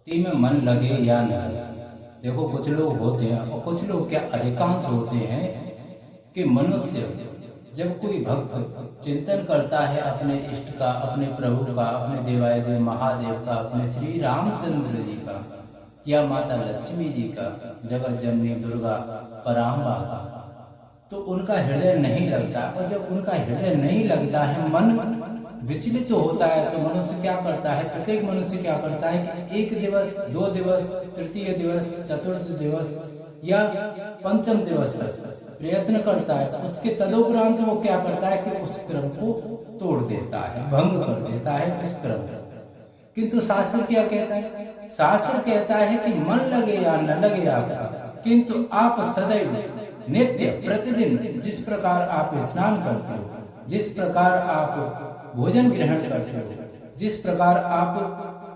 भक्ति में मन लगे या न लगे। देखो कुछ लोग होते हैं और कुछ लोग क्या अधिकांश होते हैं कि मनुष्य जब कोई भक्त चिंतन करता है अपने इष्ट का, अपने प्रभु का, अपने देवादिदेव महादेव का, अपने श्री रामचंद्र जी का या माता लक्ष्मी जी का, जगत जननी दुर्गा पराम्बा का, तो उनका हृदय नहीं लगता। और जब उनका हृदय नहीं लगता है, मन विचलित होता है, तो मनुष्य क्या करता है, प्रत्येक मनुष्य क्या करता है कि एक दिवस, 2 दिवस, तृतीय दिवस, चतुर्थ दिवस या पंचम दिवस तक प्रयत्न करता है। उसके तदुपरांत वो क्या करता है कि उस क्रम को तोड़ देता है, भंग कर देता है उस क्रम को। किंतु शास्त्र क्या कहता है? शास्त्र कहता है कि मन लगे या न लगे आपका, किंतु आप सदैव नित्य प्रतिदिन जिस प्रकार आप स्नान करते हो, जिस प्रकार आप भोजन ग्रहण करते हो, जिस प्रकार आप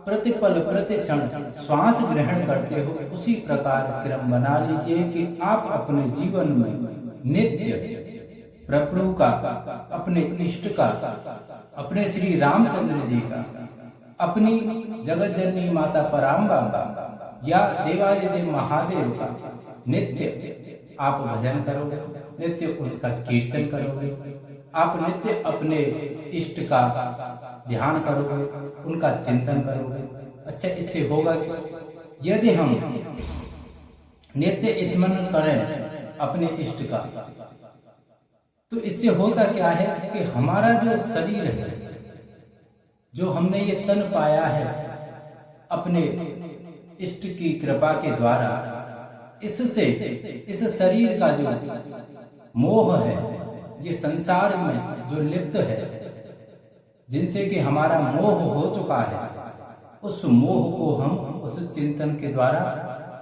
प्रतिपल प्रतिक्षण श्वास ग्रहण करते हो, उसी प्रकार क्रम बना लीजिए कि आप अपने जीवन में नित्य प्रभु का, अपने इष्ट का, अपने श्री रामचंद्र जी का, अपनी जगत जननी माता पराम्बा का या देवादिदेव महादेव का नित्य आप भजन करोगे, नित्य उनका कीर्तन करोगे, आप नित्य अपने इष्ट का ध्यान करोगे, उनका चिंतन करोगे। अच्छा, इससे होगा यदि हम नित्य स्मरण करें अपने इष्ट का, तो इससे होता क्या है कि हमारा जो शरीर है, जो हमने ये तन पाया है अपने इष्ट की कृपा के द्वारा, इससे इस शरीर का जो मोह है, ये संसार में जो लिप्त है, जिनसे कि हमारा मोह हो चुका है, उस मोह को हम उस चिंतन के द्वारा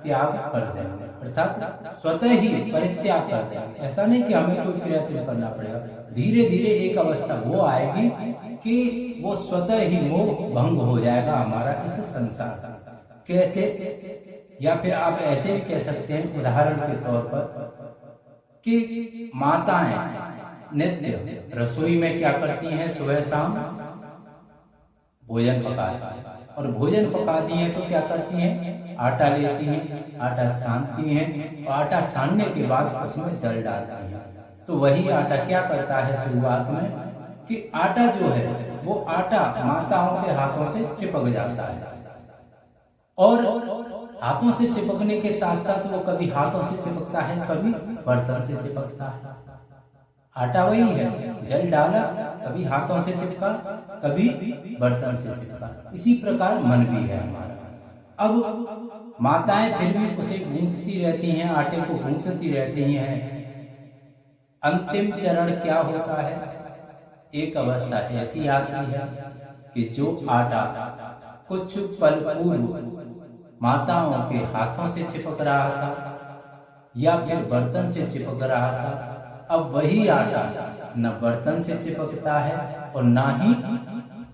त्याग कर देंगे, अर्थात स्वतः ही परित्याग कर देंगे। ऐसा नहीं कि हमें कोई प्रयत्न करना पड़ेगा, धीरे धीरे एक अवस्था वो आएगी कि वो स्वतः ही मोह भंग हो जाएगा हमारा इस संसार का। कैसे? या फिर आप ऐसे भी कह सकते हैं, उदाहरण के तौर पर कि माताएं नित्य रसोई में क्या करती हैं, सुबह शाम भोजन पकाती हैं, और भोजन पकाती हैं तो क्या करती हैं, आटा लेती हैं, आटा छानती हैं, और आटा छानने के बाद उसमें जल डालती हैं। तो वही आटा क्या करता है शुरुआत में कि आटा जो है वो आटा माताओं के हाथों से चिपक जाता है, और हाथों से चिपकने के साथ साथ वो कभी हाथों से चिपकता है, कभी बर्तन से चिपकता है। आटा वही है, जल डाला, कभी हाथों से चिपका, कभी बर्तन से चिपका। इसी प्रकार मन भी है हमारा। अब माताएं फिर भी उसे गूंथती रहती हैं, आटे को गूंथती रहती हैं। अंतिम चरण क्या होता है? एक अवस्था ऐसी आती है कि जो आटा कुछ पल पूर्व माताओं के हाथों से चिपक रहा था या फिर बर्तन से चिपक रहा था, अब वही आटा न बर्तन से चिपकता है और ना ही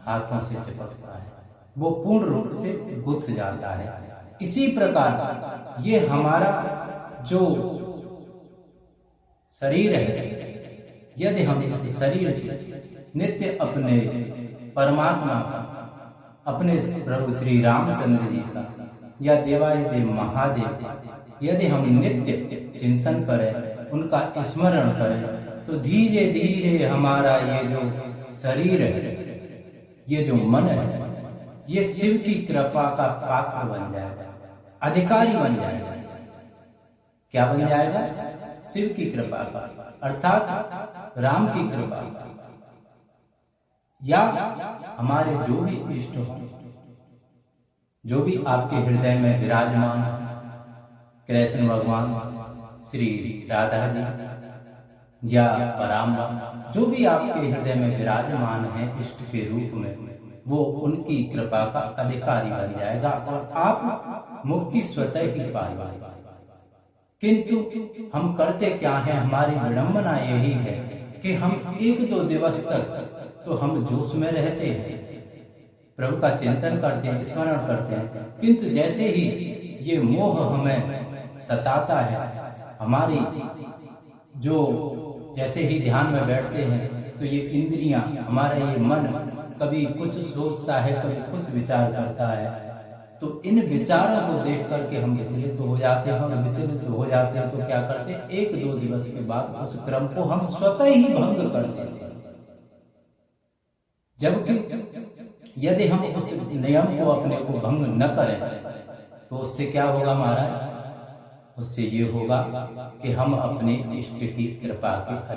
हाथों से चिपकता है, वो पूर्ण रूप से गुथ जाता है। इसी प्रकार ये हमारा जो शरीर है, यदि हम इस शरीर से नित्य अपने परमात्मा का, अपने प्रभु श्री रामचंद्र जी का या देवादिदेव महादेव का यदि हम नित्य चिंतन करें, उनका स्मरण करें, तो धीरे धीरे हमारा ये जो शरीर है, ये जो मन है, ये शिव की कृपा का पात्र बन जाएगा, अधिकारी बन जाएगा। क्या बन जाएगा? शिव की कृपा का, अर्थात राम की कृपा का, या हमारे जो भी इष्ट हो, जो भी आपके हृदय में विराजमान, कृष्ण भगवान, श्री राधा जी या पराम्बा, जो भी आपके हृदय में विराजमान है इष्ट के रूप में, वो उनकी कृपा का अधिकारी बन जाएगा और आप मुक्ति स्वतः ही पाएंगे। किंतु हम करते क्या है? हमारी विडंबना यही है कि हम 1-2 दिवस तक तो हम जोश में रहते हैं, प्रभु का चिंतन करते हैं, स्मरण करते हैं, किंतु जैसे ही ये मोह हमें सताता है, हमारी जो जैसे ही ध्यान में बैठते हैं, तो ये इंद्रियां, हमारा ये मन कभी कुछ सोचता है, कभी कुछ विचार करता है, तो इन विचारों को देख करके हम विचलित हो जाते हैं, और विचलित हो जाते हैं तो क्या करते हैं, 1-2 दिवस के बाद उस क्रम को हम स्वतः ही भंग कर देते हैं। जबकि यदि हम उस नियम को अपने को भंग न करें तो उससे क्या होगा महाराज, उससे ये होगा कि हम अपने इष्ट की कृपा के